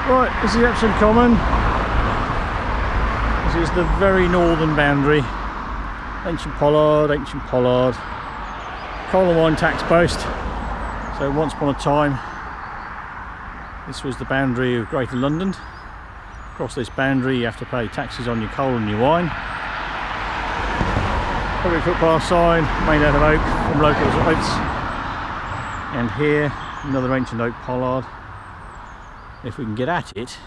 Right, this is Epsom Common. This is the very northern boundary. Ancient pollard, coal and wine tax post. So once upon a time, this was the boundary of Greater London. Across this boundary you have to pay taxes on your coal and your wine. Public footpath sign made out of oak from local oaks. And here, another ancient oak pollard. If we can get at it,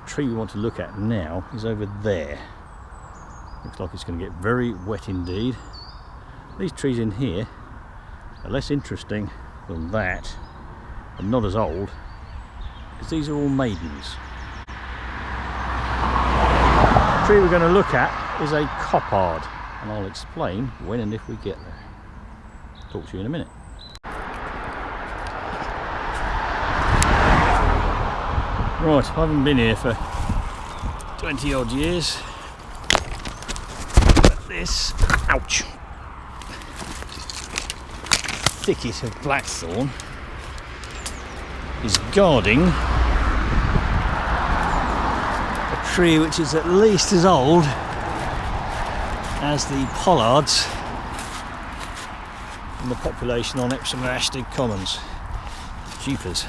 the tree we want to look at now is over there. Looks like it's going to get very wet indeed. These trees in here are less interesting than that, and not as old, because these are all maidens. The tree we're going to look at is a coppard, and I'll explain when and if we get there. Talk to you in a minute. Right, I haven't been here for 20 odd years, but this, ouch, thicket of blackthorn is guarding a tree which is at least as old as the pollards and the population on Epsom and Ashtead Commons. Jeepers.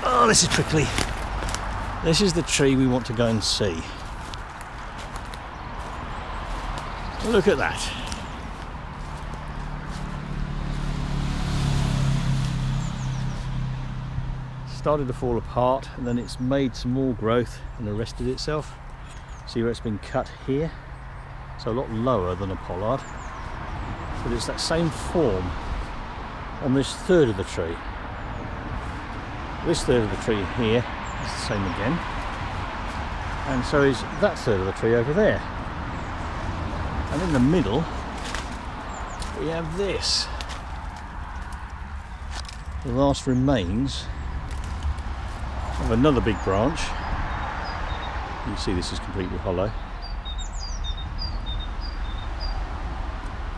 Oh, this is prickly. This is the tree we want to go and see. Look at that. Started to fall apart, and then it's made some more growth and arrested itself. See where it's been cut here? So a lot lower than a pollard. But it's that same form on this third of the tree. This third of the tree here is the same again, and so is that third of the tree over there. And in the middle we have this, the last remains of another big branch. You see this is completely hollow,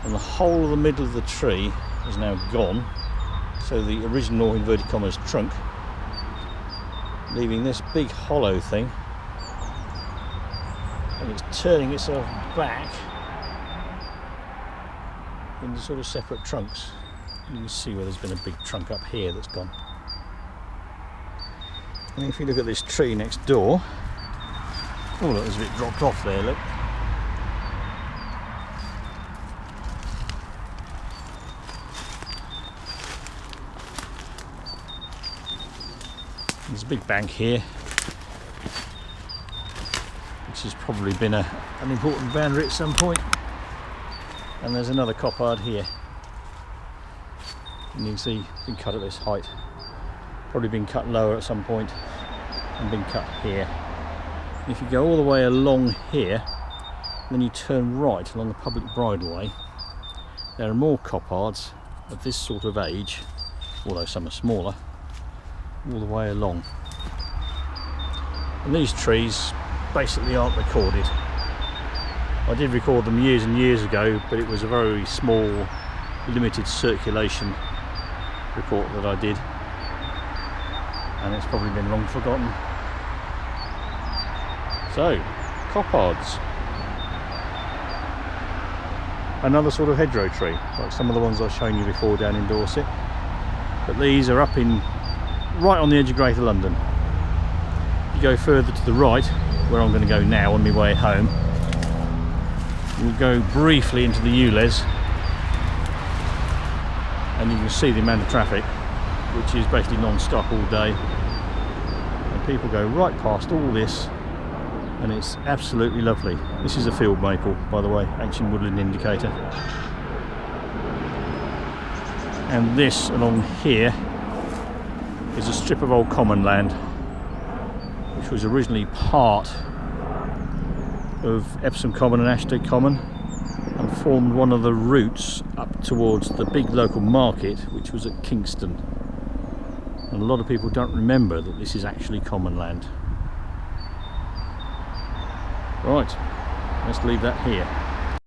and the whole of the middle of the tree is now gone, so the original inverted commas trunk, leaving this big hollow thing, and it's turning itself back into sort of separate trunks. You can see where there's been a big trunk up here that's gone. And if you look at this tree next door, oh look, there's a bit dropped off there, look. There's a big bank here, which has probably been an important boundary at some point, and there's another coppard here, and you can see it's been cut at this height, probably been cut lower at some point and been cut here. And if you go all the way along here, then you turn right along the public bridleway, there are more coppards of this sort of age, although some are smaller, all the way along. And these trees basically aren't recorded. I did record them years and years ago, but it was a very small, limited circulation report that I did, and it's probably been long forgotten. So, coppards. Another sort of hedgerow tree, like some of the ones I've shown you before down in Dorset, but these are up in right on the edge of Greater London. You go further to the right, where I'm going to go now on my way home, we'll go briefly into the ULEZ, and you can see the amount of traffic, which is basically non-stop all day, and people go right past all this, and it's absolutely lovely. This is a field maple, by the way, ancient woodland indicator. And this along here is a strip of old common land, which was originally part of Epsom Common and Ashtead Common, and formed one of the routes up towards the big local market, which was at Kingston. And a lot of people don't remember that this is actually common land. Right, let's leave that here.